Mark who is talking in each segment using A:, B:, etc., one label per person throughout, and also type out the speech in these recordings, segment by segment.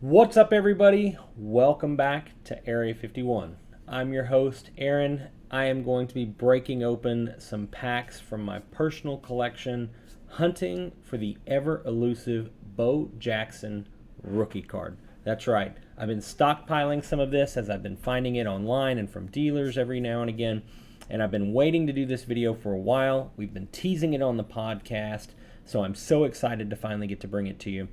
A: What's up, everybody? Welcome back to Area 51. I'm your host, Erin. I am going to be breaking open some packs from my personal collection, hunting for the ever elusive Bo Jackson rookie card. That's right. I've been stockpiling some of this as I've been finding it online and from dealers every now and again, and I've been waiting to do this video for a while. We've been teasing it on the podcast, so I'm so excited to finally get to bring it to you.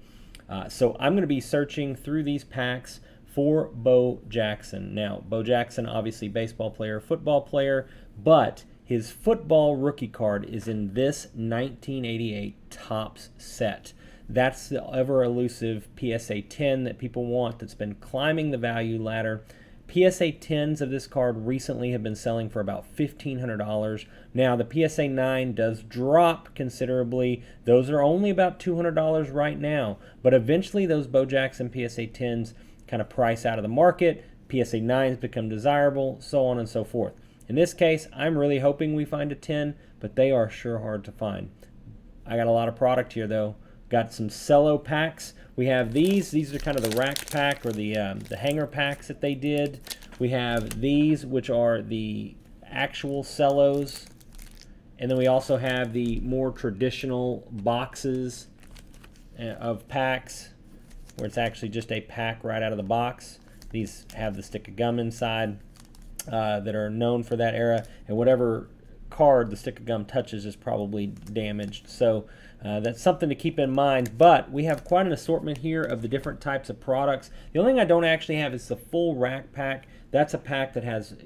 A: So I'm going to be searching through these packs for Bo Jackson. Now, Bo Jackson, obviously baseball player, football player, but his football rookie card is in this 1988 Topps set. That's the ever elusive PSA 10 that people want, that's been climbing the value ladder. PSA 10s of this card recently have been selling for about $1,500. Now, the PSA 9 does drop considerably. Those are only about $200 right now, but eventually those Bo Jackson PSA 10s kind of price out of the market. PSA 9s become desirable, so on and so forth. In this case, I'm really hoping we find a 10, but they are sure hard to find. I got a lot of product here, though. Got some cello packs. We have these. These are kind of the rack pack or the hanger packs that they did. We have these, which are the actual cellos. And then we also have the more traditional boxes of packs where it's actually just a pack right out of the box. These have the stick of gum inside that are known for that era. And whatever card the stick of gum touches is probably damaged. So that's something to keep in mind, but we have quite an assortment here of the different types of products. The only thing I don't actually have is the full rack pack. That's a pack that has,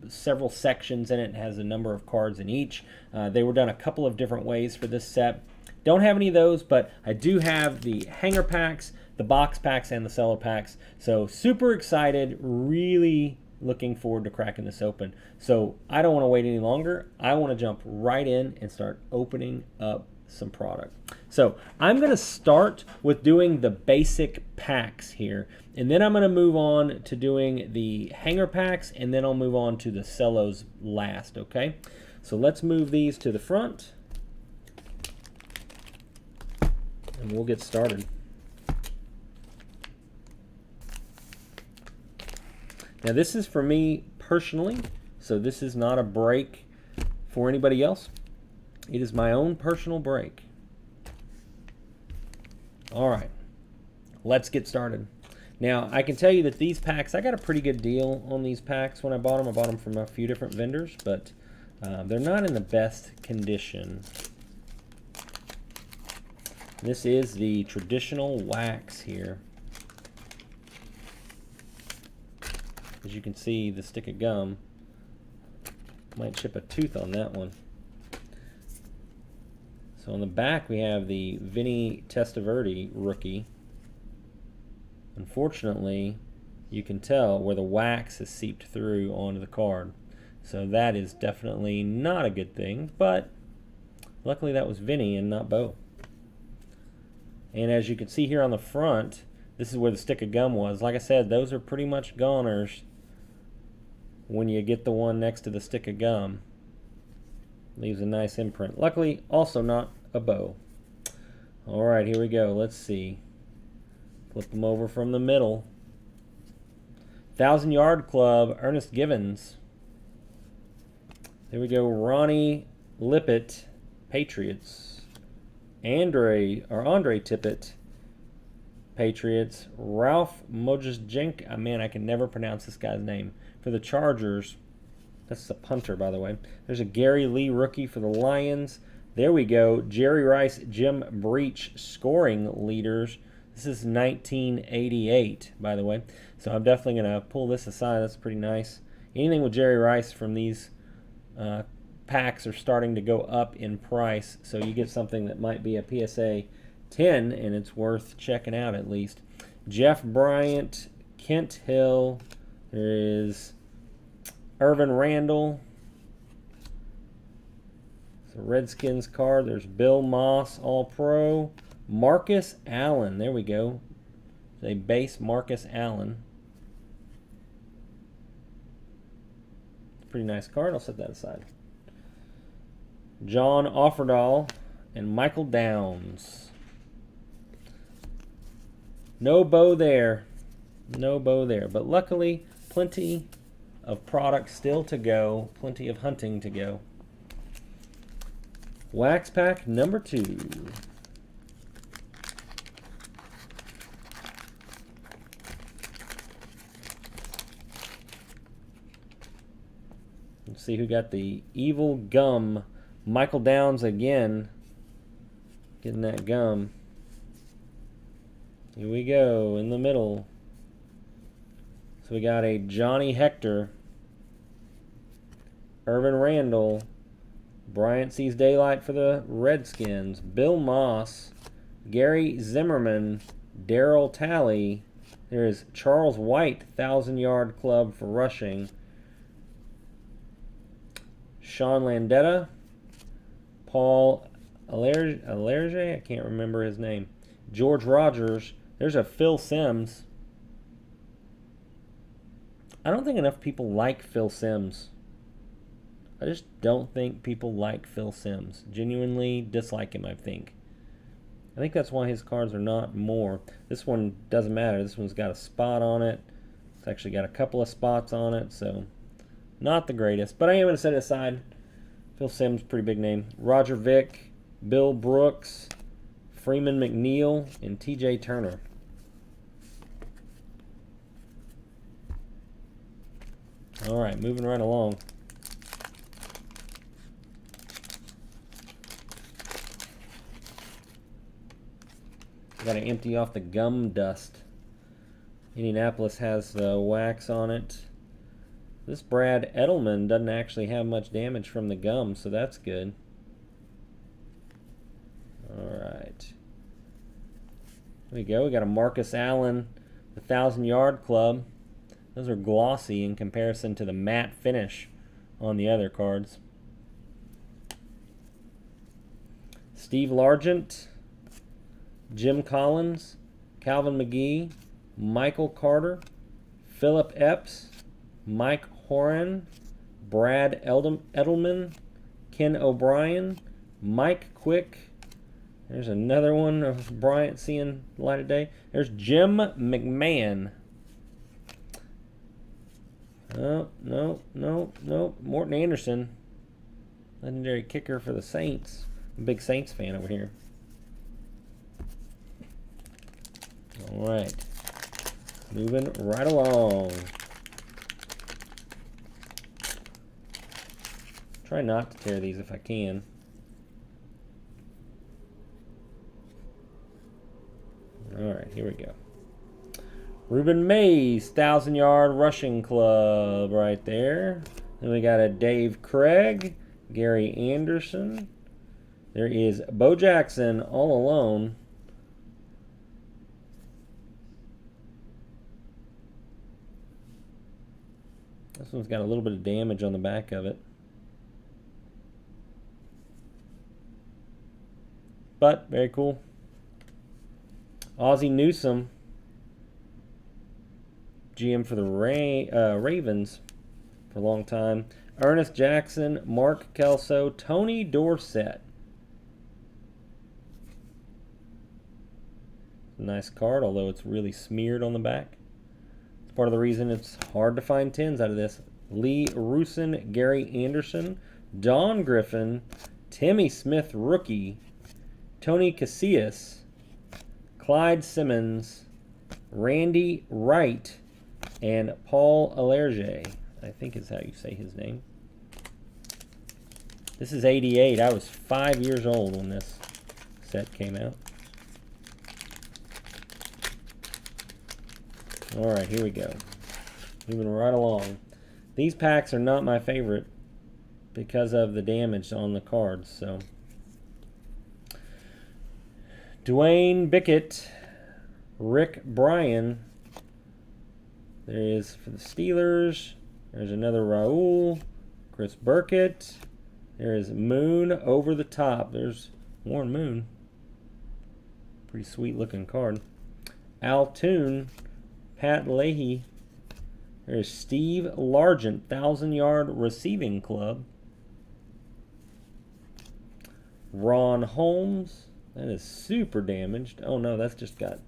A: several sections in it. It has a number of cards in each. They were done a couple of different ways for this set. Don't have any of those, but I do have the hanger packs, the box packs, and the cello packs. So super excited, really looking forward to cracking this open. So I don't want to wait any longer. I want to jump right in and start opening up some product. So I'm going to start with doing the basic packs here, and then I'm going to move on to doing the hanger packs, and then I'll move on to the cellos last, okay? So let's move these to the front, and we'll get started. Now, this is for me personally, so this is not a break for anybody else. It is my own personal break. All right, let's get started. Now, I can tell you that these packs, I got a pretty good deal on these packs when I bought them. I bought them from a few different vendors, but they're not in the best condition. This is the traditional wax here. As you can see, the stick of gum might chip a tooth on that one. So on the back we have the Vinny Testaverde rookie. Unfortunately, you can tell where the wax has seeped through onto the card. So that is definitely not a good thing, but luckily that was Vinny and not Bo. And as you can see here on the front, this is where the stick of gum was. Like I said, those are pretty much goners when you get the one next to the stick of gum. Leaves a nice imprint. Luckily, also not a Bo. All right, here we go. Let's see. Flip them over from the middle. 1,000-yard club, Ernest Givens. There we go. Ronnie Lippett, Patriots. Andre Tippett, Patriots. Ralph Mojesjenk. Man, I can never pronounce this guy's name. For the Chargers. That's the punter, by the way. There's a Gary Lee rookie for the Lions. There we go. Jerry Rice, Jim Breach, scoring leaders. This is 1988, by the way. So I'm definitely going to pull this aside. That's pretty nice. Anything with Jerry Rice from these packs are starting to go up in price. So you get something that might be a PSA 10, and it's worth checking out at least. Jeff Bryant, Kent Hill. There is Irvin Randall. It's a Redskins card. There's Bill Moss, All-Pro. Marcus Allen. There we go. It's a base Marcus Allen. Pretty nice card. I'll set that aside. John Offerdahl and Michael Downs. No Bo there. No bow there. But luckily, plenty of products still to go. Plenty of hunting to go. Wax pack number 2. Let's see who got the evil gum. Michael Downs again. Getting that gum. Here we go in the middle. So we got a Johnny Hector. Irvin Randall. Bryant sees daylight for the Redskins. Bill Moss. Gary Zimmerman. Darryl Talley. There's Charles White, 1,000-yard club for rushing. Sean Landetta. Paul Alerge, I can't remember his name. George Rogers. There's a Phil Simms. I don't think enough people like Phil Simms. I just don't think people like Phil Simms. Genuinely dislike him, I think. I think that's why his cards are not more. This one doesn't matter. This one's got a spot on it. It's actually got a couple of spots on it, so not the greatest. But I am going to set it aside. Phil Simms, pretty big name. Roger Vick, Bill Brooks, Freeman McNeil, and T.J. Turner. All right, moving right along. Got to empty off the gum dust. Indianapolis has the wax on it. This Brad Edelman doesn't actually have much damage from the gum, so that's good. All right. There we go. We got a Marcus Allen, the 1,000-yard club. Those are glossy in comparison to the matte finish on the other cards. Steve Largent, Jim Collins, Calvin McGee, Michael Carter, Philip Epps, Mike Horan, Brad Edelman, Ken O'Brien, Mike Quick. There's another one of Bryant seeing light of day. There's Jim McMahon. Oh, no. Morton Anderson, legendary kicker for the Saints. I'm a big Saints fan over here. All right. Moving right along. Try not to tear these if I can. All right, here we go. Reuben Mays, 1,000-yard rushing club right there. Then we got a Dave Craig, Gary Anderson. There is Bo Jackson all alone. This one's got a little bit of damage on the back of it. But very cool. Ozzie Newsome, GM for the Ravens for a long time. Ernest Jackson, Mark Kelso, Tony Dorsett. Nice card, although it's really smeared on the back. It's part of the reason it's hard to find 10s out of this. Lee Rusin, Gary Anderson, Don Griffin, Timmy Smith rookie, Tony Casillas, Clyde Simmons, Randy Wright, and Paul Alerge, I think is how you say his name. This is 88. I was 5 years old when this set came out. All right, here we go. Moving right along. These packs are not my favorite because of the damage on the cards. So, Dwayne Bickett, Rick Bryan. There is for the Steelers. There's another Raul, Chris Burkett. There is Moon over the top. There's Warren Moon. Pretty sweet looking card. Al Toon, Pat Leahy. There's Steve Largent, 1,000-yard receiving club. Ron Holmes. That is super damaged. Oh no, that's just got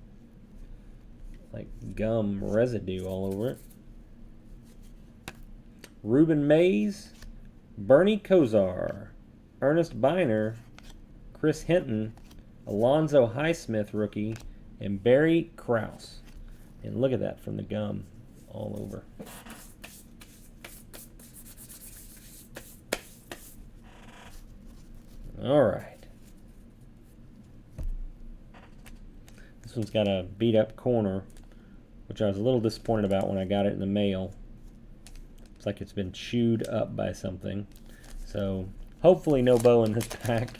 A: like gum residue all over it. Ruben Mays, Bernie Kosar, Ernest Biner, Chris Hinton, Alonzo Highsmith rookie, and Barry Krause. And look at that from the gum all over. All right. This one's got a beat up corner, which I was a little disappointed about when I got it in the mail. It's like it's been chewed up by something. So hopefully no bow in this pack.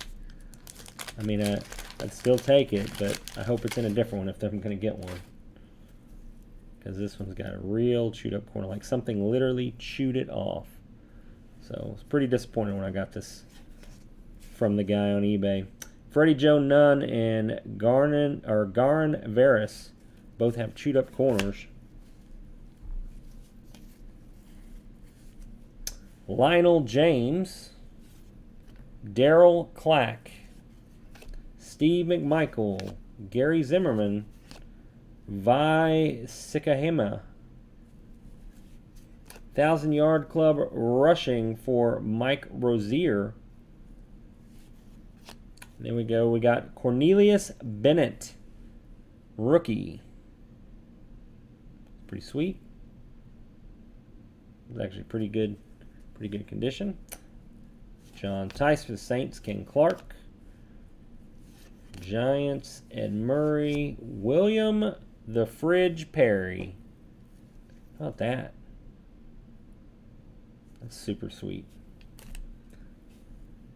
A: I mean, I'd still take it, but I hope it's in a different one if I'm going to get one. Because this one's got a real chewed up corner, like something literally chewed it off. So I was pretty disappointed when I got this from the guy on eBay. Freddie Joe Nunn and Garn Varus both have chewed up corners. Lionel James, Daryl Clack, Steve McMichael, Gary Zimmerman, Vi Sikahema. 1,000-yard club rushing for Mike Rozier. There we go. We got Cornelius Bennett, rookie. Pretty sweet. It's actually pretty good condition. John Tice for the Saints, Ken Clark. Giants, Ed Murray, William the Fridge Perry. How about that? That's super sweet.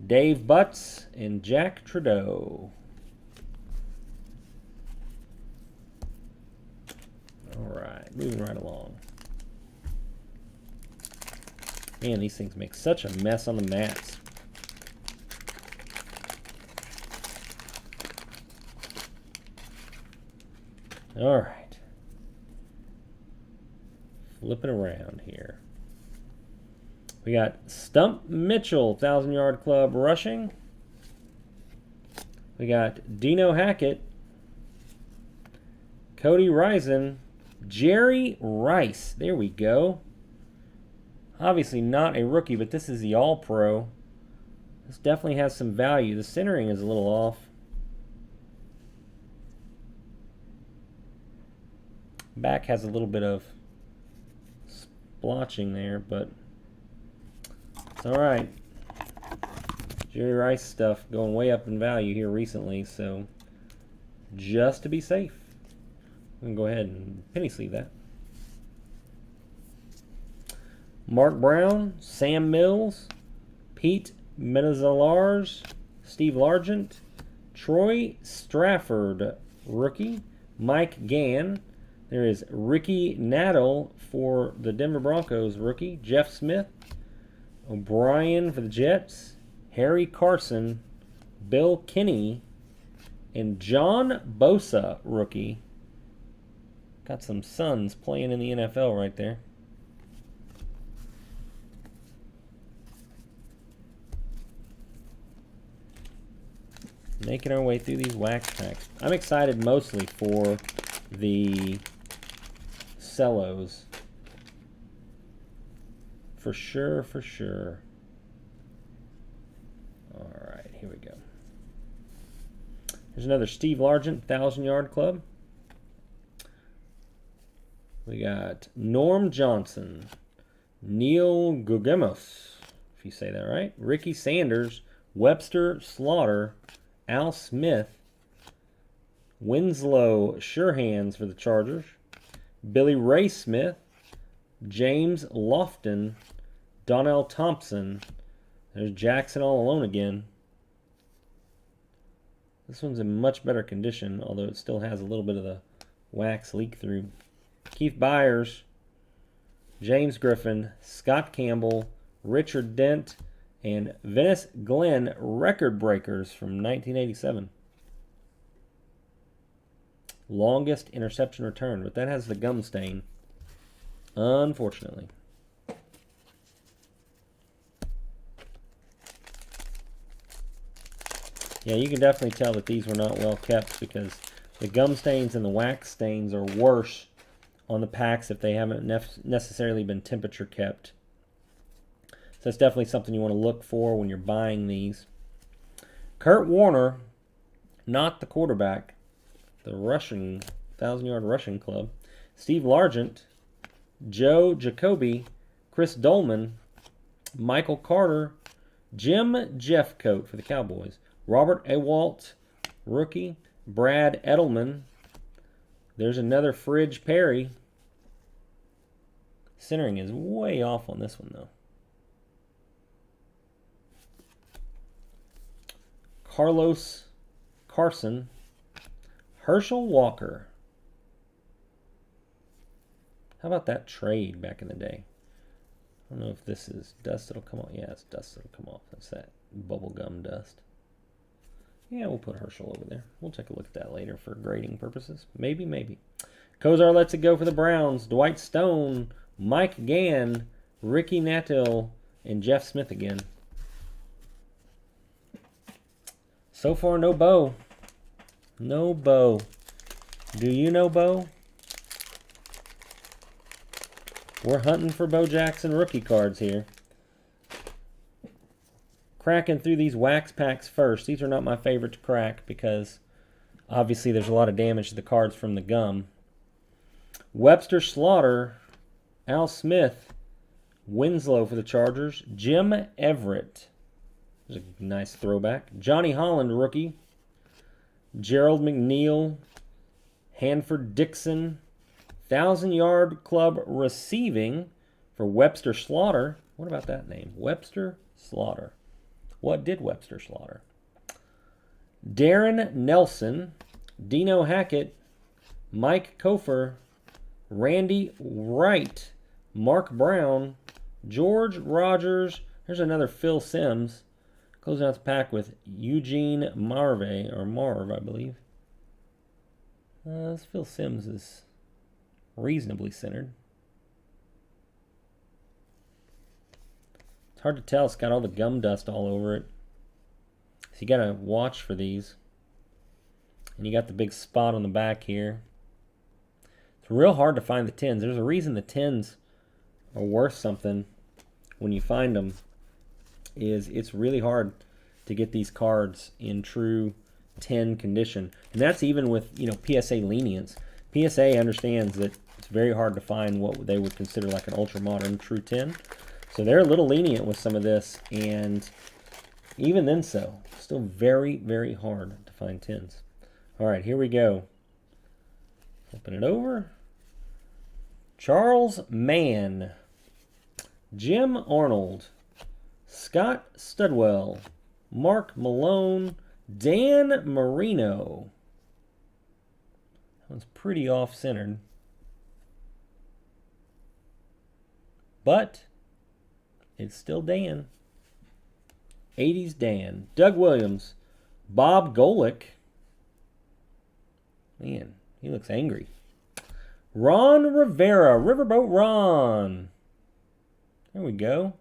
A: Dave Butts and Jack Trudeau. All right, moving right along. Man, these things make such a mess on the mats. All right. Flipping around here. We got Stump Mitchell, 1,000-yard club rushing. We got Dino Hackett, Cody Risen, Jerry Rice. There we go. Obviously not a rookie, but this is the All-Pro. This definitely has some value. The centering is a little off. Back has a little bit of splotching there, but it's all right. Jerry Rice stuff going way up in value here recently, so just to be safe, I'm going to go ahead and penny sleeve that. Mark Brown, Sam Mills, Pete Menazalars, Steve Largent, Troy Strafford, rookie, Mike Gann. There is Ricky Naddle for the Denver Broncos, rookie, Jeff Smith, O'Brien for the Jets, Harry Carson, Bill Kinney, and John Bosa, rookie. Got some sons playing in the NFL right there. Making our way through these wax packs. I'm excited mostly for the cellos. For sure, for sure. All right, here we go. Here's another Steve Largent, 1,000-yard club. We got Norm Johnson, Neil Gugemos, if you say that right, Ricky Sanders, Webster Slaughter, Al Smith, Winslow Surehands for the Chargers, Billy Ray Smith, James Lofton, Donnell Thompson. There's Jackson all alone again. This one's in much better condition, although it still has a little bit of the wax leak through. Keith Byers, James Griffin, Scott Campbell, Richard Dent, and Venice Glenn record breakers from 1987. Longest interception return, but that has the gum stain, unfortunately. Yeah, you can definitely tell that these were not well kept because The gum stains and the wax stains are worse on the packs if they haven't necessarily been temperature kept. So that's definitely something you want to look for when you're buying these. Kurt Warner, not the quarterback, the Russian, 1,000-yard Russian club. Steve Largent, Joe Jacoby, Chris Dolman, Michael Carter, Jim Jeffcoat for the Cowboys, Robert Awalt, rookie, Brad Edelman. There's another Fridge Perry. Centering is way off on this one, though. Carlos Carson, Herschel Walker. How about that trade back in the day? I don't know if this is dust that'll come off. Yeah, it's dust that'll come off. That's that bubblegum dust. Yeah, we'll put Herschel over there. We'll take a look at that later for grading purposes. Maybe, maybe. Kozar lets it go for the Browns. Dwight Stone, Mike Gann, Ricky Nattil, and Jeff Smith again. So far, no Bo. No Bo. Do you know Bo? We're hunting for Bo Jackson rookie cards here. Cracking through these wax packs first. These are not my favorite to crack because obviously there's a lot of damage to the cards from the gum. Webster Slaughter, Al Smith, Winslow for the Chargers, Jim Everett. There's a nice throwback. Johnny Holland, rookie. Gerald McNeil, Hanford Dixon, 1,000-yard club receiving for Webster Slaughter. What about that name? Webster Slaughter. What did Webster slaughter? Darren Nelson, Dino Hackett, Mike Kofer, Randy Wright, Mark Brown, George Rogers. There's another Phil Simms. Closing out the pack with Eugene Marve, or Marv, I believe. This Phil Simms is reasonably centered. It's hard to tell. It's got all the gum dust all over it. So you got to watch for these. And you got the big spot on the back here. It's real hard to find the tins. There's a reason the tins are worth something when you find them. It's really hard to get these cards in true 10 condition. And that's even with, PSA lenience. PSA understands that it's very hard to find what they would consider like an ultra modern true 10. So they're a little lenient with some of this, and even then so, still very, very hard to find 10s. All right, here we go. Flipping it over. Charles Mann, Jim Arnold, Scott Studwell, Mark Malone, Dan Marino. That one's pretty off-centered. But it's still Dan. 80s Dan. Doug Williams, Bob Golick. Man, he looks angry. Ron Rivera, Riverboat Ron. There we go.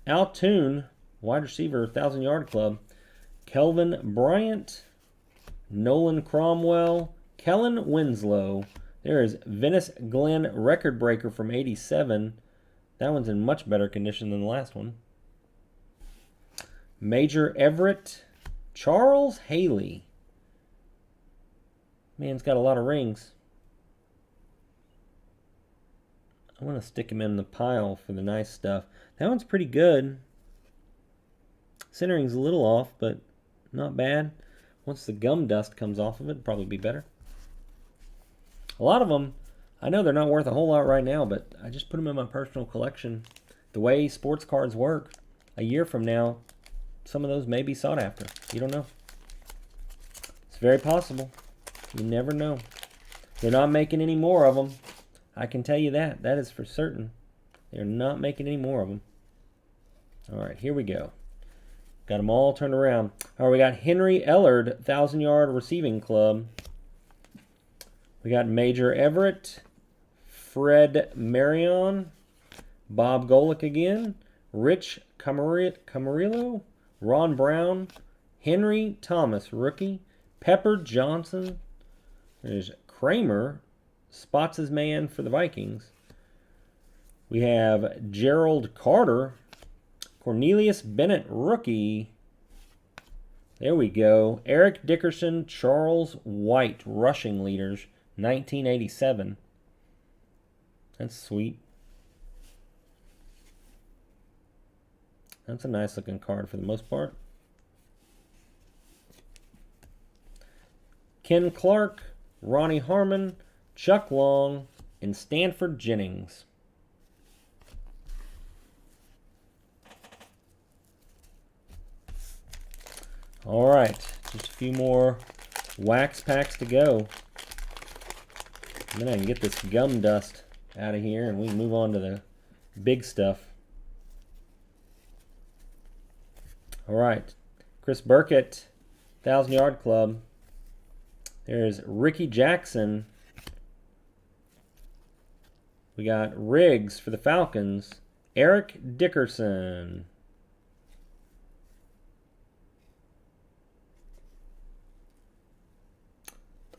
A: Al Toon, wide receiver, 1,000-yard club. Kelvin Bryant, Nolan Cromwell, Kellen Winslow. There is Venice Glenn, record breaker from 87. That one's in much better condition than the last one. Major Everett, Charles Haley. Man's got a lot of rings. I want to stick him in the pile for the nice stuff. That one's pretty good. Centering's a little off, but not bad. Once the gum dust comes off of it, it'll probably be better. A lot of them, I know they're not worth a whole lot right now, but I just put them in my personal collection. The way sports cards work, a year from now, some of those may be sought after. You don't know. It's very possible. You never know. They're not making any more of them. I can tell you that. That is for certain. They're not making any more of them. All right, here we go. Got them all turned around. All right, we got Henry Ellard, 1,000-yard receiving club. We got Major Everett, Fred Marion, Bob Golick again, Rich Camarillo, Ron Brown, Henry Thomas, rookie. Pepper Johnson. There's Kramer. Spots his man for the Vikings. We have Gerald Carter. Cornelius Bennett, rookie. There we go. Eric Dickerson, Charles White, rushing leaders, 1987. That's sweet. That's a nice looking card for the most part. Ken Clark, Ronnie Harmon, Chuck Long, and Stanford Jennings. All right, just a few more wax packs to go. And then I can get this gum dust out of here and we can move on to the big stuff. All right, Chris Burkett, 1,000-yard club. There's Ricky Jackson. We got Riggs for the Falcons. Eric Dickerson.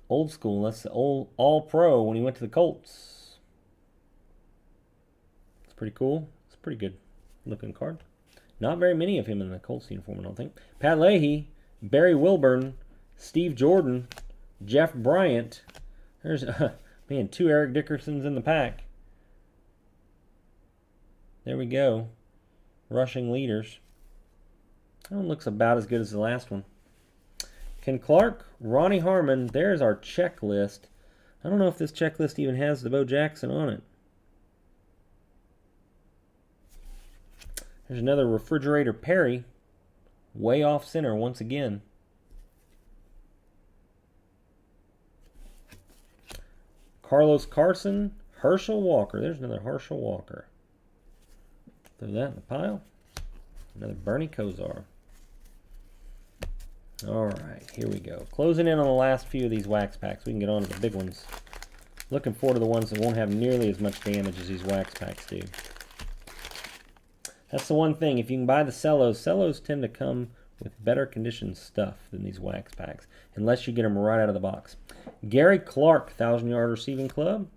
A: Old school. That's the old All-Pro when he went to the Colts. It's pretty cool. It's a pretty good looking card. Not very many of him in the Colts uniform, I don't think. Pat Leahy, Barry Wilburn, Steve Jordan, Jeff Bryant. There's, man, 2 Eric Dickersons in the pack. There we go. Rushing leaders. That one looks about as good as the last one. Ken Clark, Ronnie Harmon. There's our checklist. I don't know if this checklist even has the Bo Jackson on it. There's another Refrigerator Perry. Way off center once again. Carlos Carson, Herschel Walker. There's another Herschel Walker. Throw that in the pile. Another Bernie Kosar. All right, here we go. Closing in on the last few of these wax packs. We can get on to the big ones. Looking forward to the ones that won't have nearly as much damage as these wax packs do. That's the one thing. If you can buy the cellos tend to come with better conditioned stuff than these wax packs, unless you get them right out of the box. Gary Clark, 1,000-yard receiving club.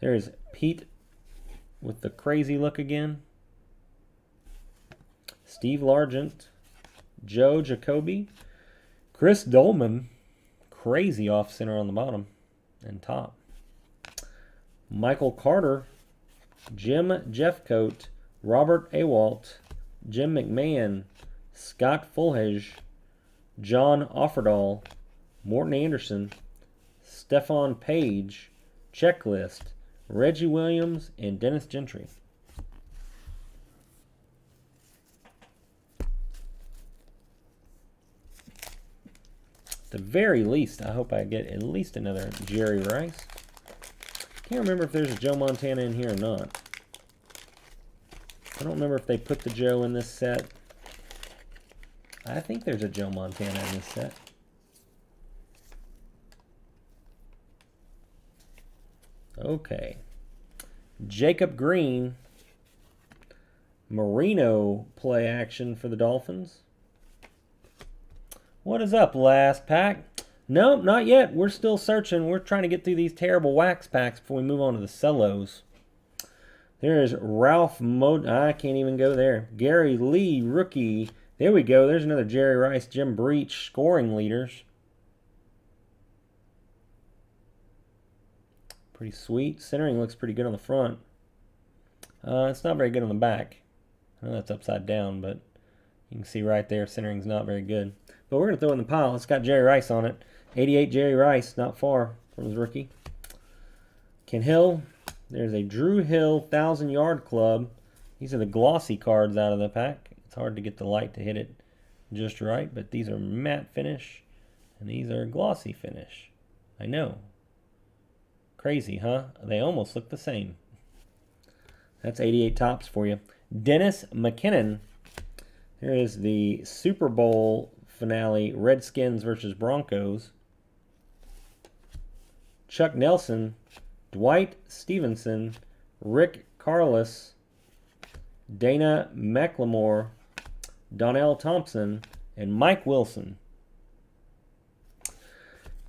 A: There's Pete with the crazy look again. Steve Largent, Joe Jacoby, Chris Dolman, crazy off center on the bottom and top. Michael Carter, Jim Jeffcoat, Robert Awalt, Jim McMahon, Scott Fulhage, John Offerdahl, Morton Anderson, Stephon Page, Checklist, Reggie Williams, and Dennis Gentry. At the very least, I hope I get at least another Jerry Rice. Can't remember if there's a Joe Montana in here or not. I don't remember if they put the Joe in this set. I think there's a Joe Montana in this set. Okay. Jacob Green. Marino play action for the Dolphins. What is up, last pack? Nope, not yet. We're still searching. We're trying to get through these terrible wax packs before we move on to the cellos. There's Ralph I can't even go there. Gary Lee, rookie. There we go. There's another Jerry Rice, Jim Breach, scoring leaders. Pretty sweet. Centering looks pretty good on the front. It's not very good on the back. I know that's upside down, but you can see right there, centering's not very good. But we're going to throw it in the pile. It's got Jerry Rice on it. 88 Jerry Rice, not far from his rookie. Ken Hill. There's a Drew Hill 1,000-yard club. These are the glossy cards out of the pack. It's hard to get the light to hit it just right, but these are matte finish, and these are glossy finish. I know. Crazy, huh? They almost look the same. That's 88 tops for you. Dennis McKinnon. Here is the Super Bowl finale, Redskins versus Broncos. Chuck Nelson, Dwight Stevenson, Rick Carlos, Dana McLemore, Donnell Thompson, and Mike Wilson.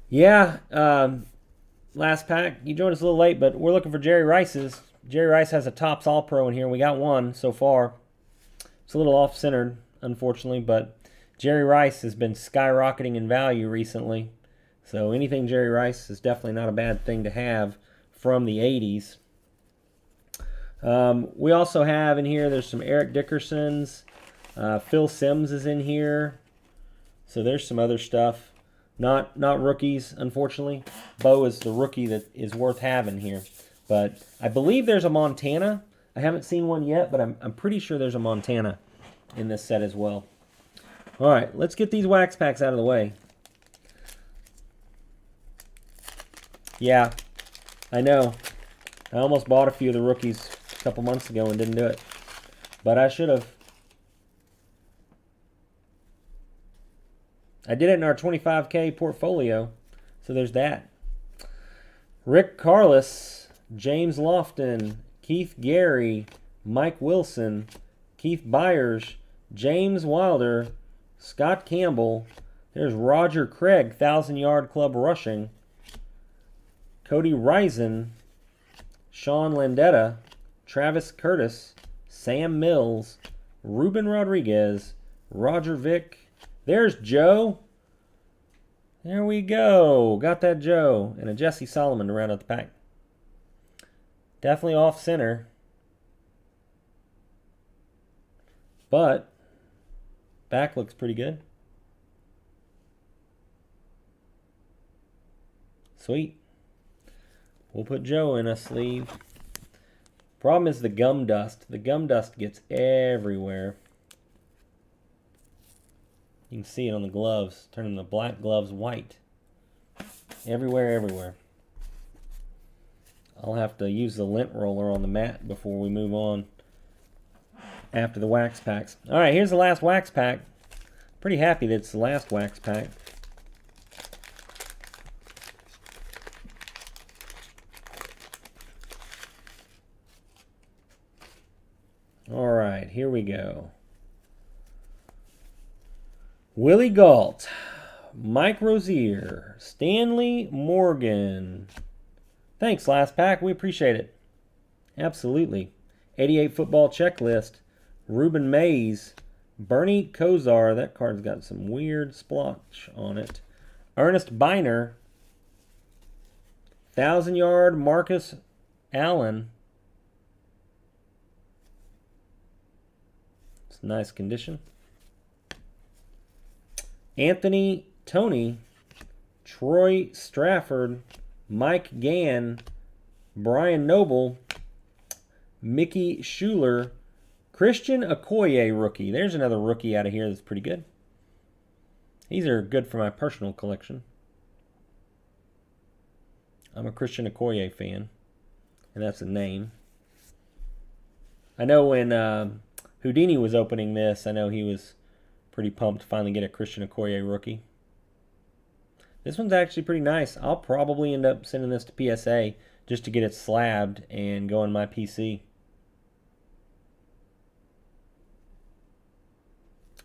A: Yeah, last pack. You joined us a little late, but we're looking for Jerry Rice's. Jerry Rice has a TOPPS All-Pro in here. We got one so far. It's a little off-centered, unfortunately, but Jerry Rice has been skyrocketing in value recently. So anything Jerry Rice is definitely not a bad thing to have from the 80s. We also have in here, there's some Eric Dickersons. Phil Simms is in here. So there's some other stuff. Not rookies, unfortunately. Bo is the rookie that is worth having here. But I believe there's a Montana. I haven't seen one yet, but I'm pretty sure there's a Montana in this set as well. All right, let's get these wax packs out of the way. Yeah, I know. I almost bought a few of the rookies a couple months ago and didn't do it. But I should have. I did it in our 25K portfolio, so there's that. Rick Carlos, James Lofton, Keith Gary, Mike Wilson, Keith Byers, James Wilder, Scott Campbell. There's Roger Craig, 1,000-yard club rushing. Cody Risen, Sean Landetta, Travis Curtis, Sam Mills, Ruben Rodriguez, Roger Vick. There's Joe. There we go. Got that Joe. And a Jesse Solomon to round out the pack. Definitely off center. But back looks pretty good. Sweet. We'll put Joe in a sleeve. Problem is the gum dust. The gum dust gets everywhere. You can see it on the gloves, turning the black gloves white. Everywhere, everywhere. I'll have to use the lint roller on the mat before we move on after the wax packs. All right, here's the last wax pack. Pretty happy that it's the last wax pack. All right, here we go. Willie Gault, Mike Rozier, Stanley Morgan. Thanks, last pack. We appreciate it. Absolutely. 88 football checklist. Ruben Mays, Bernie Kosar. That card's got some weird splotch on it. Ernest Biner, 1,000-yard Marcus Allen. It's a nice condition. Anthony Tony, Troy Strafford, Mike Gann, Brian Noble, Mickey Schuler, Christian Okoye rookie. There's another rookie out of here that's pretty good. These are good for my personal collection. I'm a Christian Okoye fan, and that's a name. I know when Houdini was opening this, I know he was pretty pumped to finally get a Christian Okoye rookie. This one's actually pretty nice. I'll probably end up sending this to PSA just to get it slabbed and go on my PC.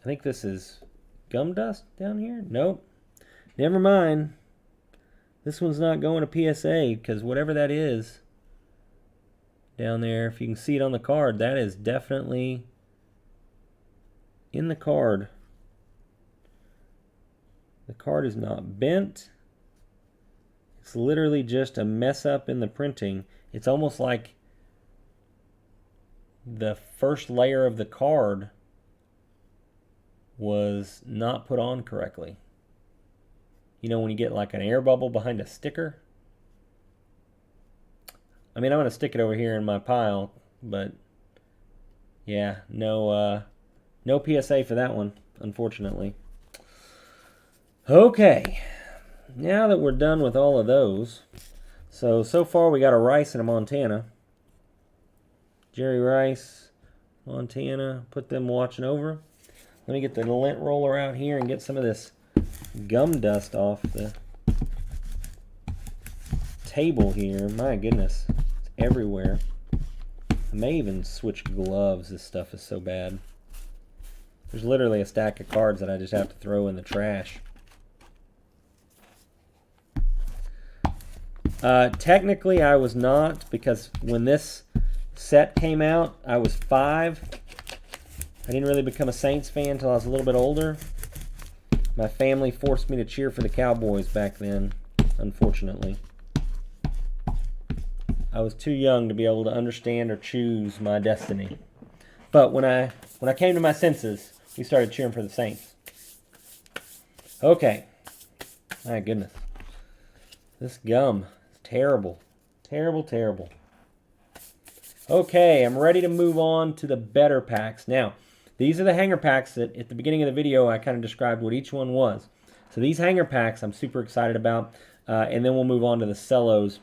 A: I think this is gum dust down here. Nope. Never mind. This one's not going to PSA because whatever that is down there, if you can see it on the card, that is definitely in the card. The card is not bent. It's literally just a mess up in the printing. It's almost like the first layer of the card was not put on correctly. You know when you get like an air bubble behind a sticker? I mean, I'm going to stick it over here in my pile, but yeah, no PSA for that one, unfortunately. Okay, now that we're done with all of those, so far we got a Rice and a Montana. Jerry Rice, Montana, put them watching over. Let me get the lint roller out here and get some of this gum dust off the table here. My goodness, it's everywhere. I may even switch gloves. This stuff is so bad. There's literally a stack of cards that I just have to throw in the trash. Technically, I was not, because when this set came out, I was 5. I didn't really become a Saints fan until I was a little bit older. My family forced me to cheer for the Cowboys back then, unfortunately. I was too young to be able to understand or choose my destiny. But when I came to my senses, we started cheering for the Saints. Okay. My goodness. This gum is terrible. Terrible, terrible. Okay, I'm ready to move on to the better packs. Now, these are the hanger packs that at the beginning of the video I kind of described what each one was. So these hanger packs I'm super excited about, and then we'll move on to the cellos.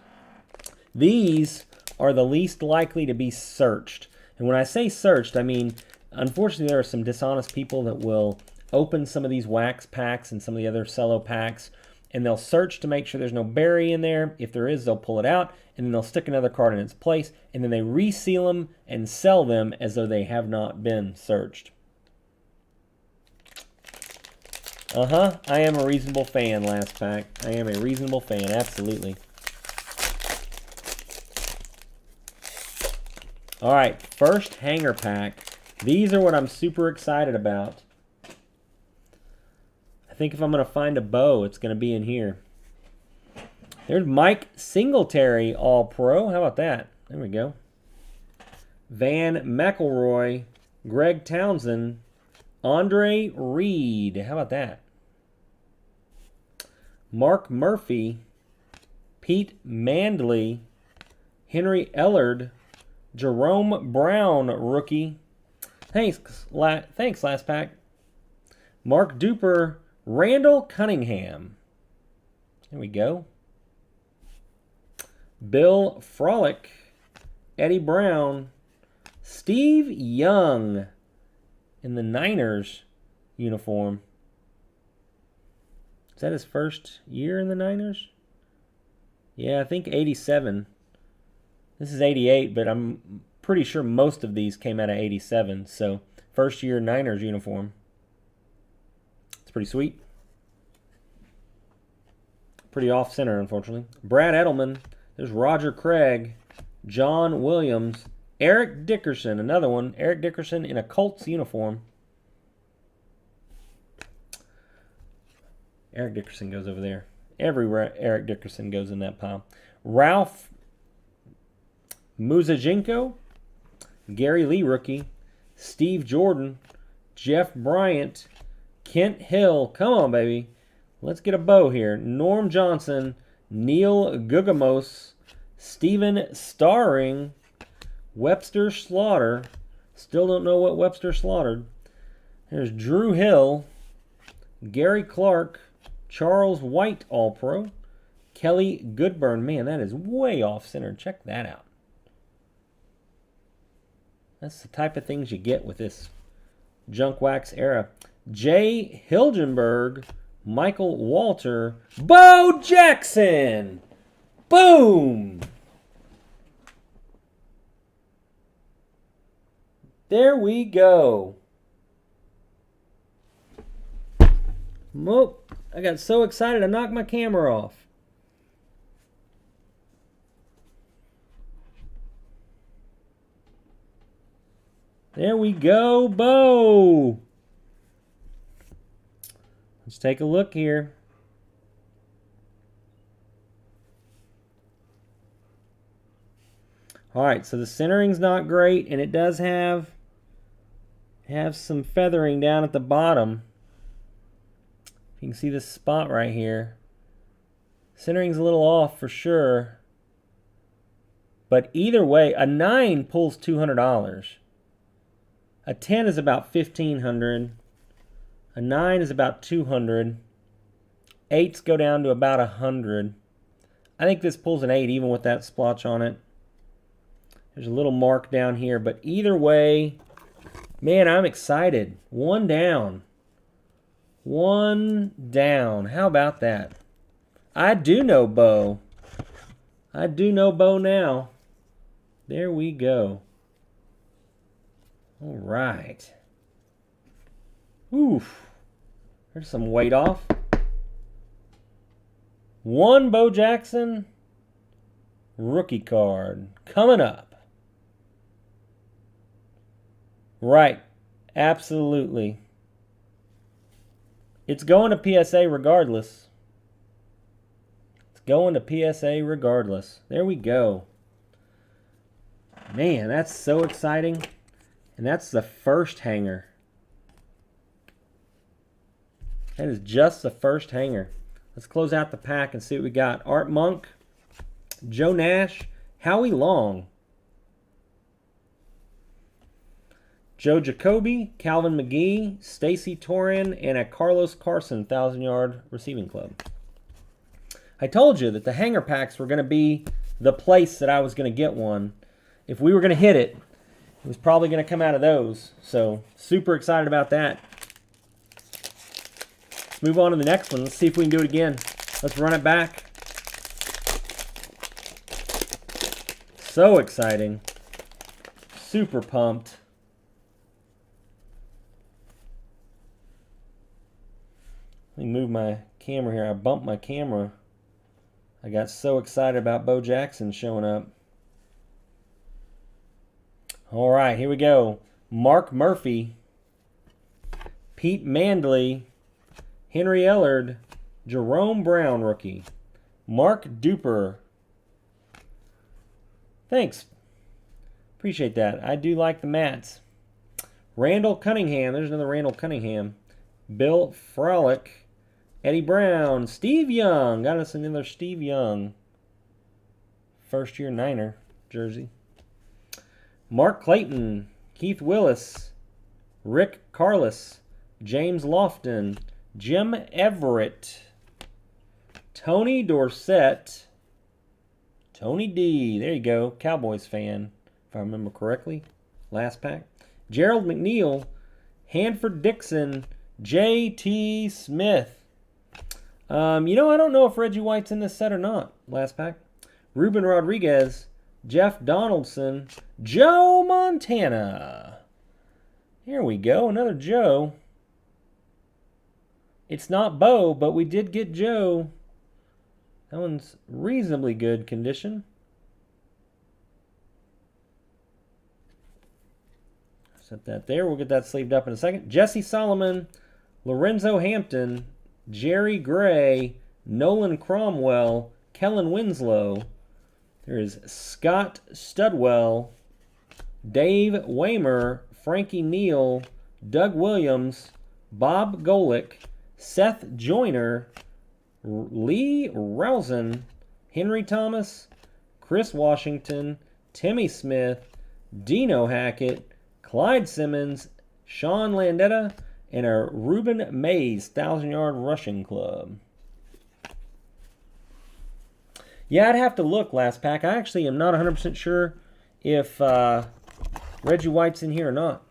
A: These are the least likely to be searched. And when I say searched, I mean, unfortunately there are some dishonest people that will open some of these wax packs and some of the other cello packs, and they'll search to make sure there's no berry in there. If there is, they'll pull it out, and then they'll stick another card in its place, and then they reseal them and sell them as though they have not been searched. I am a reasonable fan, last pack. I am a reasonable fan, absolutely. All right, first hanger pack. These are what I'm super excited about. I think if I'm going to find a bow, it's going to be in here. There's Mike Singletary, All-Pro. How about that? There we go. Van McElroy, Greg Townsend, Andre Reed. How about that? Mark Murphy, Pete Mandley, Henry Ellard, Jerome Brown, rookie. Thanks, last pack. Mark Duper, Randall Cunningham. There we go. Bill Frolic, Eddie Brown, Steve Young in the Niners uniform. Is that his first year in the Niners? Yeah, I think 87. This is 88, but I'm pretty sure most of these came out of 87. So, first year Niners uniform. It's pretty sweet. Pretty off-center, unfortunately. Brad Edelman. There's Roger Craig. John Williams. Eric Dickerson, another one. Eric Dickerson in a Colts uniform. Eric Dickerson goes over there. Every Eric Dickerson goes in that pile. Ralph Muzajenko, Gary Lee rookie, Steve Jordan, Jeff Bryant, Kent Hill. Come on, baby. Let's get a bow here. Norm Johnson, Neil Gugamos, Steven Starring, Webster Slaughter. Still don't know what Webster slaughtered. There's Drew Hill, Gary Clark, Charles White, All-Pro, Kelly Goodburn. Man, that is way off-center. Check that out. That's the type of things you get with this junk wax era. Jay Hilgenberg, Michael Walter, Bo Jackson. Boom! There we go. Whoop. I got so excited I knocked my camera off. There we go, Bo. Let's take a look here. All right, so the centering's not great, and it does have some feathering down at the bottom. You can see this spot right here. Centering's a little off for sure. But either way, a 9 pulls $200. A 10 is about $1,500. A 9 is about $200. 8s go down to about $100. I think this pulls an 8 even with that splotch on it. There's a little mark down here, but either way, man, I'm excited. One down. One down. How about that? I do know Bo. I do know Bo now. There we go. All right. Oof. There's some weight off. One Bo Jackson rookie card coming up. Right. Absolutely. It's going to PSA regardless. It's going to PSA regardless. There we go. Man, that's so exciting. And that's the first hanger. That is just the first hanger. Let's close out the pack and see what we got. Art Monk, Joe Nash, Howie Long, Joe Jacoby, Calvin McGee, Stacy Torin, and a Carlos Carson 1,000-yard receiving club. I told you that the hanger packs were going to be the place that I was going to get one. If we were going to hit it, it was probably going to come out of those. So, super excited about that. Let's move on to the next one. Let's see if we can do it again. Let's run it back. So exciting. Super pumped. Let me move my camera here. I bumped my camera. I got so excited about Bo Jackson showing up. All right, here we go. Mark Murphy, Pete Mandley, Henry Ellard, Jerome Brown rookie, Mark Duper. Thanks. Appreciate that. I do like the mats. Randall Cunningham. There's another Randall Cunningham. Bill Frolic, Eddie Brown, Steve Young. Got us another Steve Young. First year Niner jersey. Mark Clayton, Keith Willis, Rick Carlos, James Lofton, Jim Everett, Tony Dorsett, Tony D. There you go, Cowboys fan, if I remember correctly. Last pack. Gerald McNeil, Hanford Dixon, J.T. Smith. I don't know if Reggie White's in this set or not. Last pack. Ruben Rodriguez, Jeff Donaldson, Joe Montana. Here we go, another Joe. It's not Bo, but we did get Joe. That one's reasonably good condition. Set that there. We'll get that sleeved up in a second. Jesse Solomon, Lorenzo Hampton, Jerry Gray, Nolan Cromwell, Kellen Winslow. There is Scott Studwell, Dave Waymer, Frankie Neal, Doug Williams, Bob Golick, Seth Joyner, Lee Rosen, Henry Thomas, Chris Washington, Timmy Smith, Dino Hackett, Clyde Simmons, Sean Landetta, and a Ruben Mays 1,000-yard rushing club. Yeah, I'd have to look last pack. I actually am not 100% sure if Reggie White's in here or not.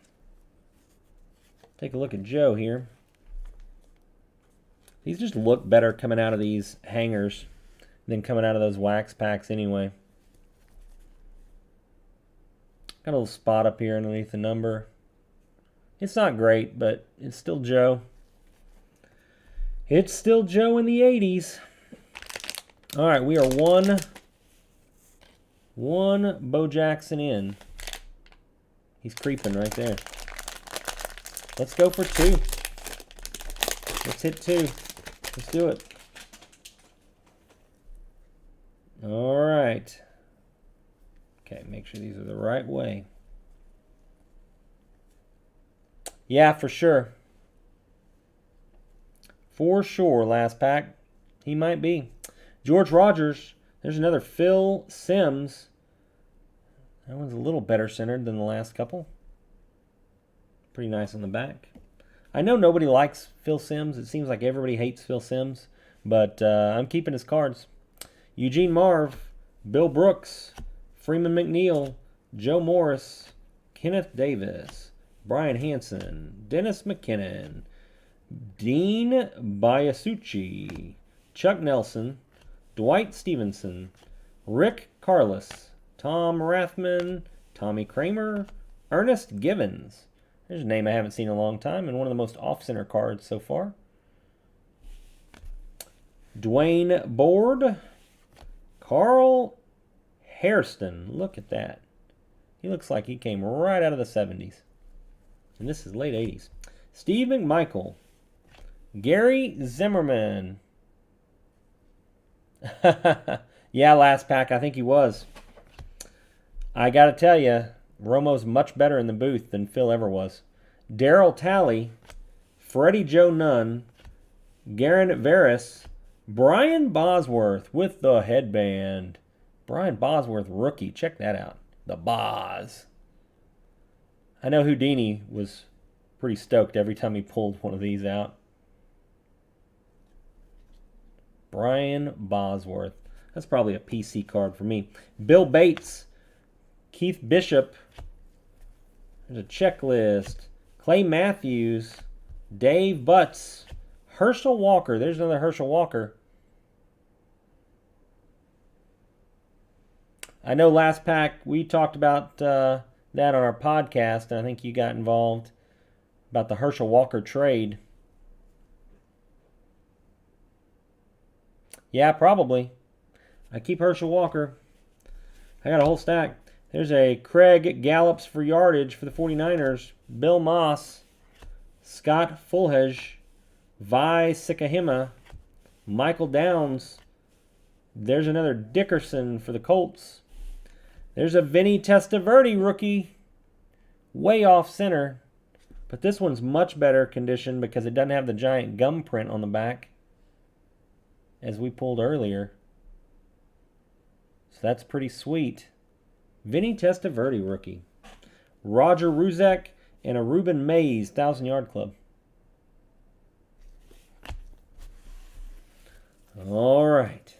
A: Take a look at Joe here. These just look better coming out of these hangers than coming out of those wax packs anyway. Got a little spot up here underneath the number. It's not great, but it's still Joe. It's still Joe in the 80s. All right, we are one Bo Jackson in. He's creeping right there. Let's go for two. Let's hit two. Let's do it. All right. Okay, make sure these are the right way. Yeah, for sure. For sure, last pack. He might be. George Rogers. There's another Phil Simms. That one's a little better centered than the last couple. Pretty nice on the back. I know nobody likes Phil Simms. It seems like everybody hates Phil Simms. But I'm keeping his cards. Eugene Marv. Bill Brooks. Freeman McNeil. Joe Morris. Kenneth Davis. Brian Hansen. Dennis McKinnon. Dean Biasucci. Chuck Nelson. Dwight Stevenson. Rick Carlos. Tom Rathman. Tommy Kramer. Ernest Givens. There's a name I haven't seen in a long time, and one of the most off-center cards so far. Dwayne Board. Carl Hairston. Look at that. He looks like he came right out of the 70s. And this is late 80s. Steve McMichael. Gary Zimmerman. Yeah, last pack, I think he was. I got to tell you, Romo's much better in the booth than Phil ever was. Daryl Talley. Freddie Joe Nunn. Garen Veris. Brian Bosworth with the headband. Brian Bosworth, rookie. Check that out. The Boz. I know Houdini was pretty stoked every time he pulled one of these out. Brian Bosworth. That's probably a PC card for me. Bill Bates. Keith Bishop. There's a checklist. Clay Matthews. Dave Butts. Herschel Walker. There's another Herschel Walker. I know last pack we talked about that on our podcast, and I think you got involved about the Herschel Walker trade. Yeah, probably. I keep Herschel Walker. I got a whole stack. There's a Craig Gallops for yardage for the 49ers. Bill Moss. Scott Fulhage. Vi Sikahima. Michael Downs. There's another Dickerson for the Colts. There's a Vinny Testaverde rookie. Way off center. But this one's much better condition because it doesn't have the giant gum print on the back, as we pulled earlier. So that's pretty sweet. Vinny Testaverde rookie. Roger Ruzek and a Ruben Mays 1,000-yard club. All right.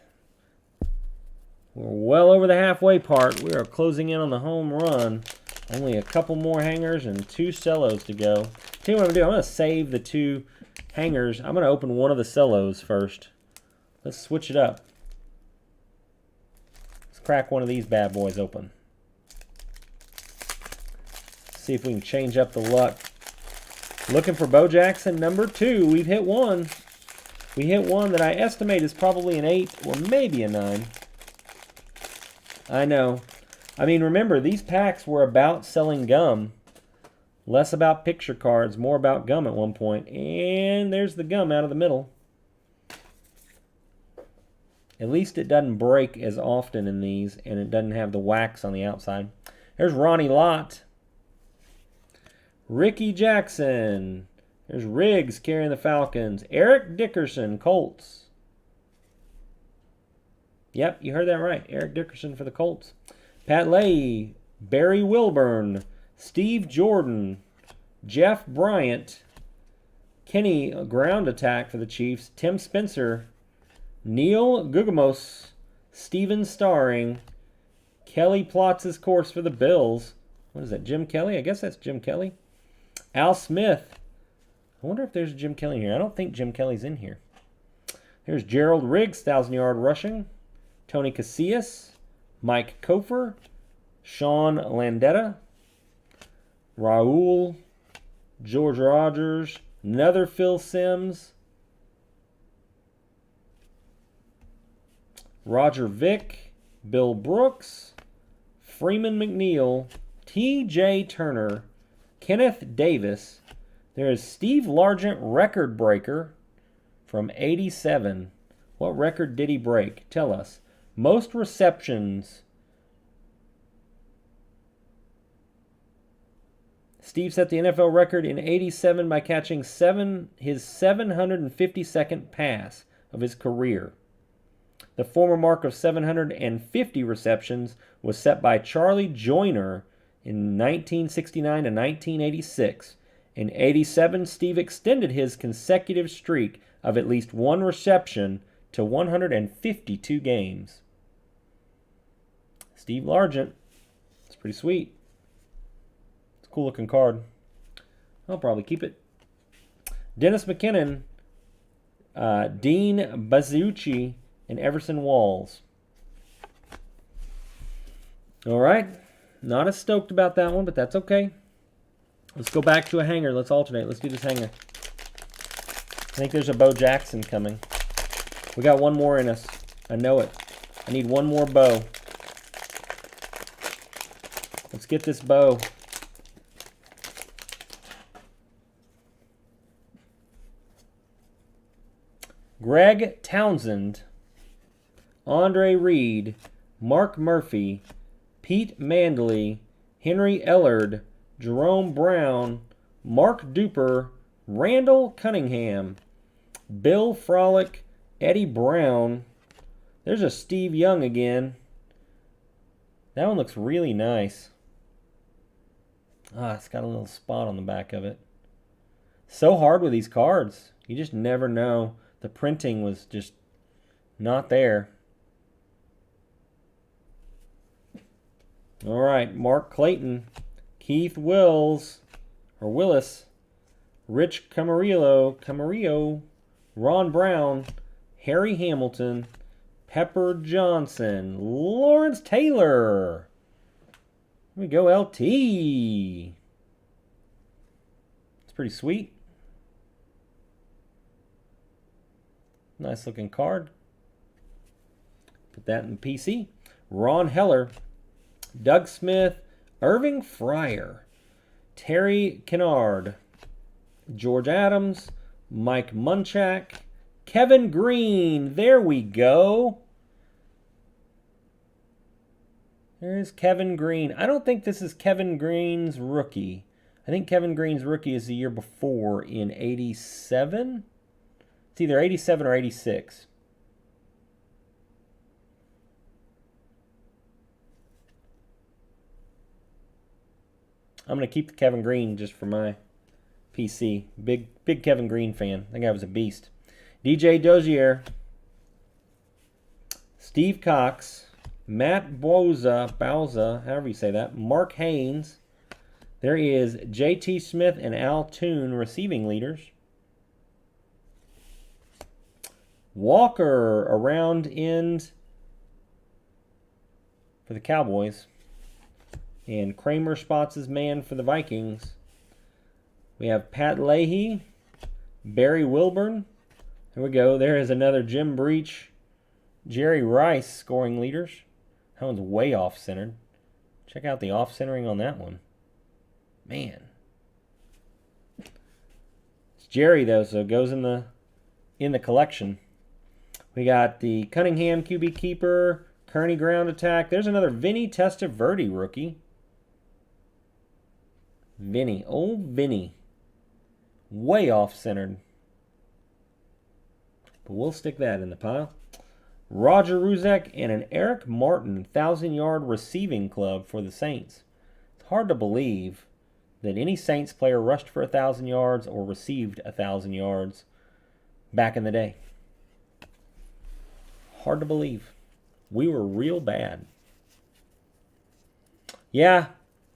A: We're well over the halfway part. We are closing in on the home run. Only a couple more hangers and 2 cellos to go. Tell you what I'm going to do. I'm going to save the 2 hangers. I'm going to open one of the cellos first. Let's switch it up. Let's crack one of these bad boys open. See if we can change up the luck. Looking for Bo Jackson number 2. We've hit one. We hit one that I estimate is probably an 8 or maybe a 9. I know. I mean, remember, these packs were about selling gum. Less about picture cards, more about gum at one point. And there's the gum out of the middle. At least it doesn't break as often in these, and it doesn't have the wax on the outside. There's Ronnie Lott. Ricky Jackson. There's Riggs carrying the Falcons. Eric Dickerson, Colts. Yep, you heard that right. Eric Dickerson for the Colts. Pat Leahy, Barry Wilburn, Steve Jordan, Jeff Bryant, Kenny Ground Attack for the Chiefs, Tim Spencer, Neil Gugamos, Steven Starring, Kelly Plotz's course for the Bills. What is that, Jim Kelly? I guess that's Jim Kelly. Al Smith. I wonder if there's Jim Kelly here. I don't think Jim Kelly's in here. Here's Gerald Riggs, 1,000-yard rushing. Tony Casillas, Mike Kofer, Sean Landetta, Raul, George Rogers, another Phil Simms, Roger Vick, Bill Brooks, Freeman McNeil, T.J. Turner, Kenneth Davis. There is Steve Largent, record breaker from 87. What record did he break? Tell us. Most receptions. Steve set the NFL record in 87 by catching his 752nd pass of his career. The former mark of 750 receptions was set by Charlie Joyner in 1969 to 1986. In 87, Steve extended his consecutive streak of at least one reception to 152 games. Steve Largent. It's pretty sweet. It's a cool looking card. I'll probably keep it. Dennis McKinnon, Dean Bazucci, and Everson Walls. All right. Not as stoked about that one, but that's okay. Let's go back to a hanger. Let's alternate. Let's do this hanger. I think there's a Bo Jackson coming. We got one more in us. I know it. I need one more Bo. Let's get this Bo. Greg Townsend, Andre Reed, Mark Murphy, Pete Mandley, Henry Ellard, Jerome Brown, Mark Duper, Randall Cunningham, Bill Frolic, Eddie Brown. There's a Steve Young again. That one looks really nice. It's got a little spot on the back of it. So hard with these cards. You just never know. The printing was just not there. All right, Mark Clayton, Keith Willis, Rich Camarillo, Ron Brown, Harry Hamilton, Pepper Johnson, Lawrence Taylor. Here we go, LT. It's pretty sweet. Nice looking card. Put that in the PC. Ron Heller, Doug Smith, Irving Fryer, Terry Kennard, George Adams, Mike Munchak, Kevin Green. There we go. There's Kevin Green. I don't think this is Kevin Green's rookie. I think Kevin Green's rookie is the year before in 87. It's either 87 or 86. I'm going to keep the Kevin Green just for my PC. Big Kevin Green fan. That guy was a beast. DJ Dozier, Steve Cox, Matt Bauza, however you say that, Mark Haynes. There is J.T. Smith and Al Toon, receiving leaders. Walker, around end for the Cowboys. And Kramer spots his man for the Vikings. We have Pat Leahy, Barry Wilburn. Here we go. There is another Jim Breach, Jerry Rice scoring leaders. That one's way off-centered. Check out the off-centering on that one. Man. It's Jerry, though, so it goes in the collection. We got the Cunningham QB keeper, Kearney ground attack. There's another Vinny Testaverde rookie. Vinny. Old Vinny. Way off-centered. But we'll stick that in the pile. Roger Ruzek and an Eric Martin 1,000-yard receiving club for the Saints. It's hard to believe that any Saints player rushed for 1,000 yards or received 1,000 yards back in the day. Hard to believe. We were real bad. Yeah,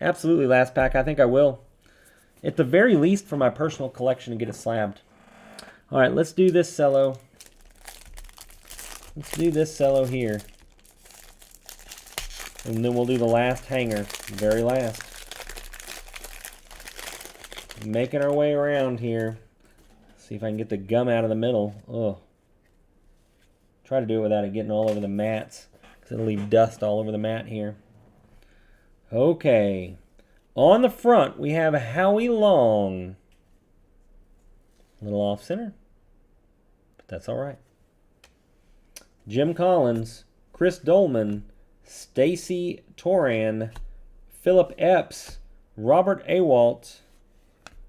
A: absolutely, last pack. I think I will. At the very least, for my personal collection, to get it slabbed. All right, let's do this cello. Let's do this cello here. And then we'll do the last hanger. Very last. Making our way around here. See if I can get the gum out of the middle. Oh. Try to do it without it getting all over the mats, because it'll leave dust all over the mat here. Okay. On the front, we have Howie Long. A little off-center, but that's all right. Jim Collins, Chris Dolman, Stacy Toran, Philip Epps, Robert Awalt,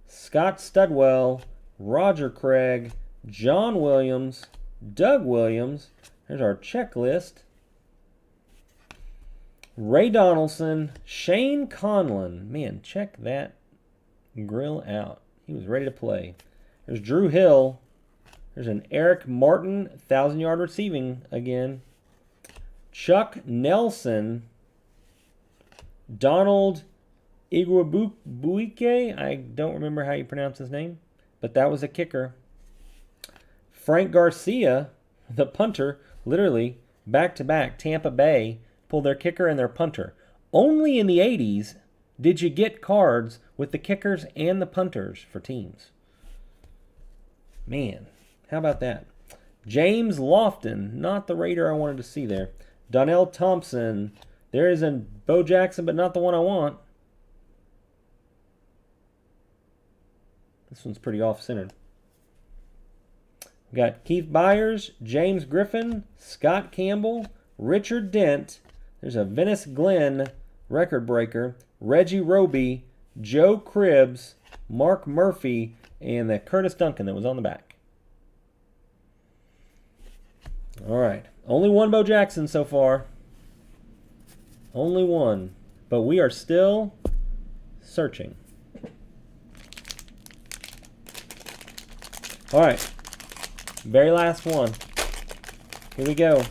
A: Scott Studwell, Roger Craig, John Williams, Doug Williams. There's our checklist. Ray Donaldson, Shane Conlon. Man, check that grill out. He was ready to play. There's Drew Hill. There's an Eric Martin, 1,000-yard receiving again. Chuck Nelson. Donald Iguabuike. I don't remember how you pronounce his name, but that was a kicker. Frank Garcia, the punter, literally back-to-back, Tampa Bay, pulled their kicker and their punter. Only in the 80s did you get cards with the kickers and the punters for teams. Man, how about that? James Lofton, not the Raider I wanted to see there. Donnell Thompson. There is a Bo Jackson, but not the one I want. This one's pretty off-centered. We got Keith Byers, James Griffin, Scott Campbell, Richard Dent. There's a Venice Glenn record breaker, Reggie Roby, Joe Cribbs, Mark Murphy, and the Curtis Duncan that was on the back. All right. Only one Bo Jackson so far. Only one. But we are still searching. All right. Very last one. Here we go.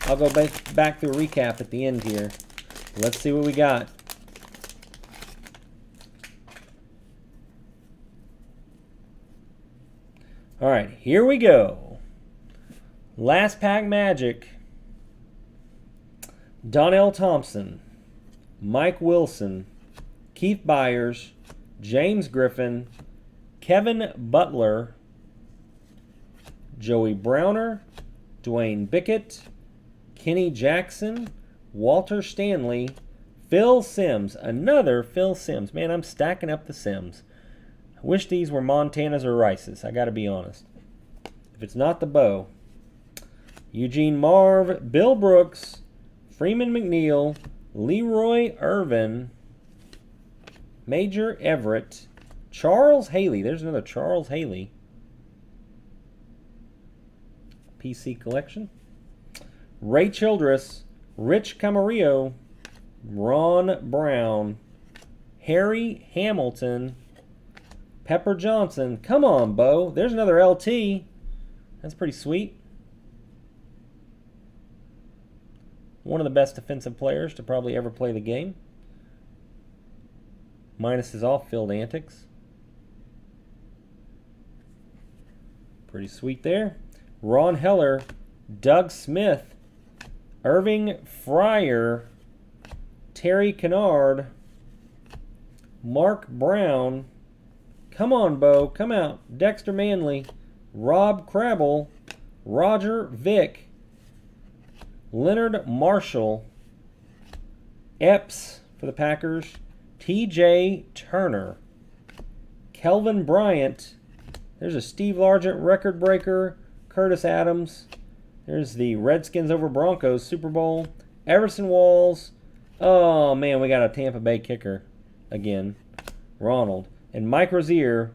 A: I'll go back through a recap at the end here. Let's see what we got. All right, here we go. Last pack magic. Donnell Thompson, Mike Wilson, Keith Byers, James Griffin, Kevin Butler, Joey Browner, Dwayne Bickett, Kenny Jackson, Walter Stanley, Phil Simms. Another Phil Simms. Man, I'm stacking up the Sims. I wish these were Montanas or Rices. I got to be honest. If it's not the Bo. Eugene Marv, Bill Brooks, Freeman McNeil, Leroy Irvin, Major Everett, Charles Haley. There's another Charles Haley. PC collection. Ray Childress, Rich Camarillo, Ron Brown, Harry Hamilton, Pepper Johnson. Come on, Bo. There's another LT. That's pretty sweet. One of the best defensive players to probably ever play the game. Minus his off-field antics. Pretty sweet there. Ron Heller, Doug Smith, Irving Fryer, Terry Kennard, Mark Brown. Come on, Bo. Come out. Dexter Manley, Rob Crabble, Roger Vick, Leonard Marshall, Epps for the Packers, T.J. Turner, Kelvin Bryant. There's a Steve Largent record breaker, Curtis Adams. There's the Redskins over Broncos Super Bowl, Everson Walls. Oh, man, we got a Tampa Bay kicker again, Ronald. And Mike Rozier,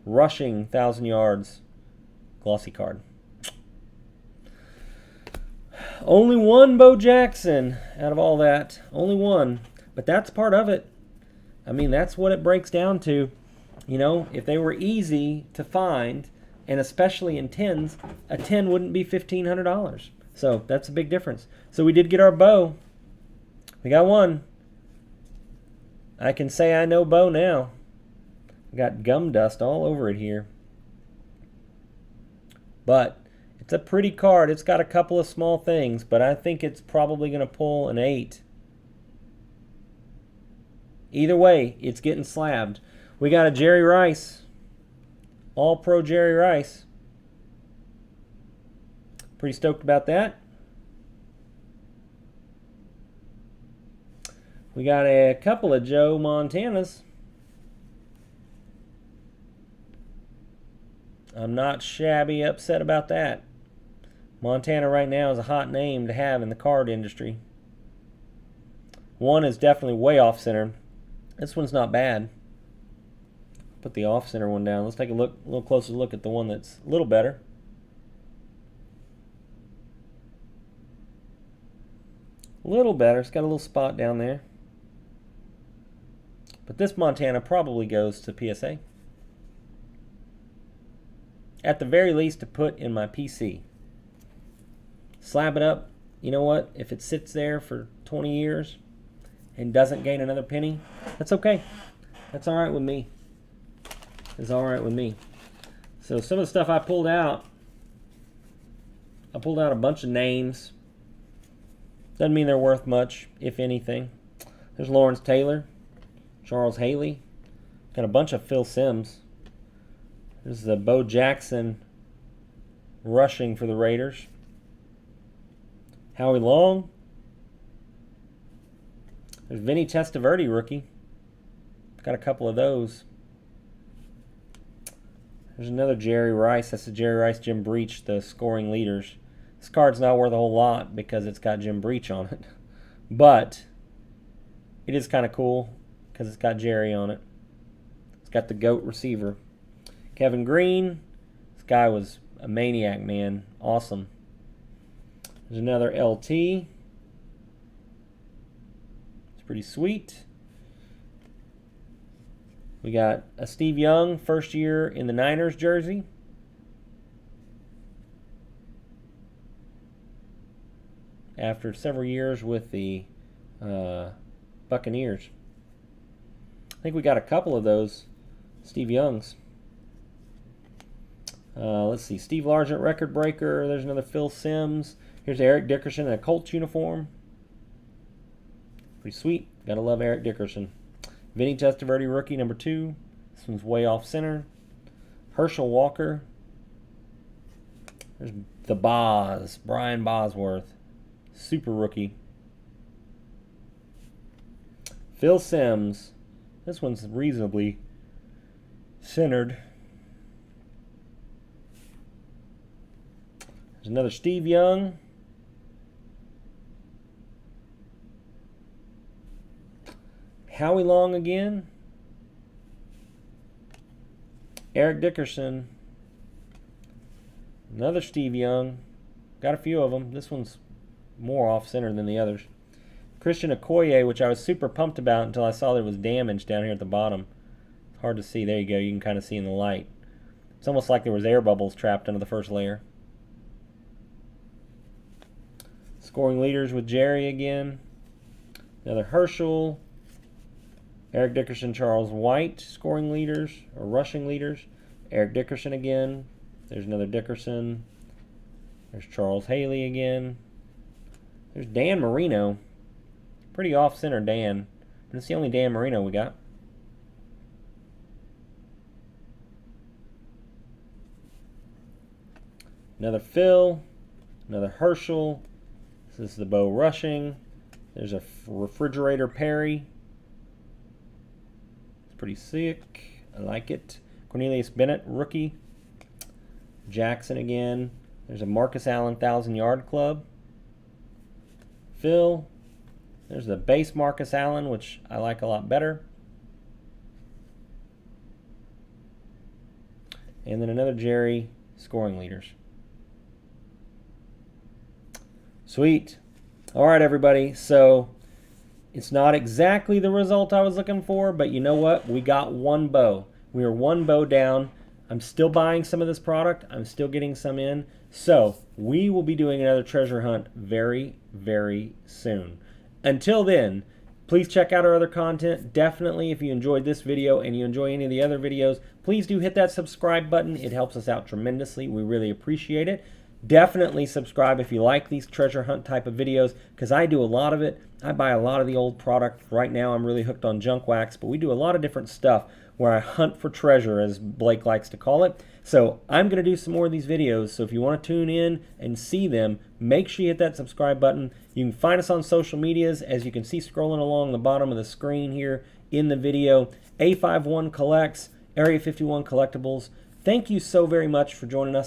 A: rushing 1,000 yards, glossy card. Only one Bo Jackson out of all that. Only one. But that's part of it. I mean, that's what it breaks down to. You know, if they were easy to find, and especially in 10s, a 10 wouldn't be $1,500. So that's a big difference. So we did get our Bo. We got one. I can say I know Bo now. Got gum dust all over it here. But it's a pretty card. It's got a couple of small things, but I think it's probably going to pull an 8. Either way, it's getting slabbed. We got a Jerry Rice. All-Pro Jerry Rice. Pretty stoked about that. We got a couple of Joe Montanas. I'm not shabby upset about that. Montana right now is a hot name to have in the card industry. One is definitely way off-center. This one's not bad. Put the off-center one down. Let's take a little closer look at the one that's a little better. A little better. It's got a little spot down there. But this Montana probably goes to PSA. At the very least, to put in my PC. Slab it up. You know what? If it sits there for 20 years and doesn't gain another penny, that's okay. That's all right with me. It's all right with me. So some of the stuff I pulled out a bunch of names. Doesn't mean they're worth much, if anything. There's Lawrence Taylor, Charles Haley. Got a bunch of Phil Simms. There's the Bo Jackson rushing for the Raiders. Howie Long. There's Vinny Testaverde, rookie. Got a couple of those. There's another Jerry Rice. That's the Jerry Rice, Jim Breach, the scoring leaders. This card's not worth a whole lot because it's got Jim Breach on it. But it is kind of cool because it's got Jerry on it. It's got the GOAT receiver. Kevin Green. This guy was a maniac, man. Awesome. There's another LT. It's pretty sweet. We got a Steve Young, first year in the Niners jersey. After several years with the Buccaneers. I think we got a couple of those Steve Youngs. Let's see. Steve Largent, record breaker. There's another Phil Simms. Here's Eric Dickerson in a Colts uniform. Pretty sweet. Gotta love Eric Dickerson. Vinny Testaverde, rookie, number 2. This one's way off center. Herschel Walker. There's the Boz, Brian Bosworth. Super rookie. Phil Simms. This one's reasonably centered. There's another Steve Young. Howie Long again. Eric Dickerson. Another Steve Young. Got a few of them. This one's more off-center than the others. Christian Okoye, which I was super pumped about until I saw that it was damaged down here at the bottom. It's hard to see. There you go. You can kind of see in the light. It's almost like there was air bubbles trapped under the first layer. Scoring leaders with Jerry again. Another Herschel. Eric Dickerson, Charles White, scoring leaders, or rushing leaders. Eric Dickerson again. There's another Dickerson. There's Charles Haley again. There's Dan Marino. Pretty off-center Dan. But it's the only Dan Marino we got. Another Phil. Another Herschel. This is the Bo rushing. There's a Refrigerator Perry. Pretty sick. I like it. Cornelius Bennett, rookie. Jackson again. There's a Marcus Allen 1,000-yard club. Phil. There's the base Marcus Allen, which I like a lot better. And then another Jerry, scoring leaders. Sweet. All right, everybody. So it's not exactly the result I was looking for, but you know what? We got one bow. We are one bow down. I'm still buying some of this product. I'm still getting some in. So we will be doing another treasure hunt very, very soon. Until then, please check out our other content. Definitely, if you enjoyed this video and you enjoy any of the other videos, please do hit that subscribe button. It helps us out tremendously. We really appreciate it. Definitely subscribe if you like these treasure hunt type of videos, because I do a lot of it. I buy a lot of the old product. Right now I'm really hooked on junk wax, but we do a lot of different stuff where I hunt for treasure, as Blake likes to call it. So I'm going to do some more of these videos, so if you want to tune in and see them, make sure you hit that subscribe button. You can find us on social medias, as you can see scrolling along the bottom of the screen here in the video. A51 Collects, Area 51 Collectibles. Thank you so very much for joining us for